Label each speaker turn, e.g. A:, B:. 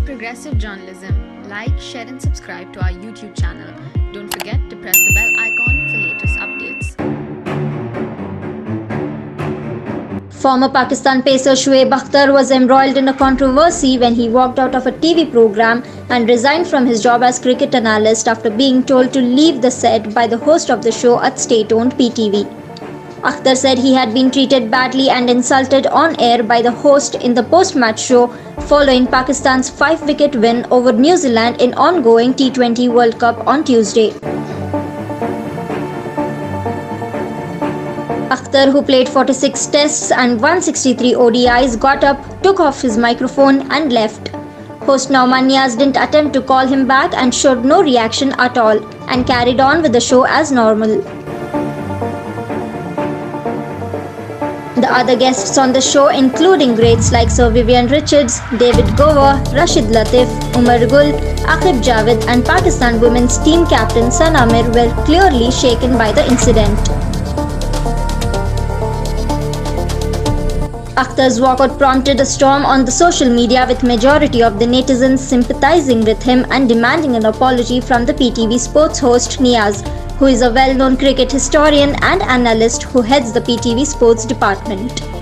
A: progressive journalism, like, share and subscribe to our YouTube channel. Don't forget to press the bell icon for latest updates.
B: Former Pakistan pacer Shoaib Akhtar was embroiled in a controversy when he walked out of a TV program and resigned from his job as cricket analyst after being told to leave the set by the host of the show at state-owned PTV. Akhtar said he had been treated badly and insulted on air by the host in the post-match show following Pakistan's 5-wicket win over New Zealand in ongoing T20 World Cup on Tuesday. Akhtar, who played 46 tests and 163 ODIs, got up, took off his microphone and left. Host Nauman Niaz didn't attempt to call him back and showed no reaction at all and carried on with the show as normal. The other guests on the show, including greats like Sir Vivian Richards, David Gower, Rashid Latif, Umar Gul, Aqib Javed and Pakistan women's team captain Sana Amir were clearly shaken by the incident. Akhtar's walkout prompted a storm on the social media, with majority of the netizens sympathizing with him and demanding an apology from the PTV sports host Niaz, who is a well-known cricket historian and analyst who heads the PTV sports department.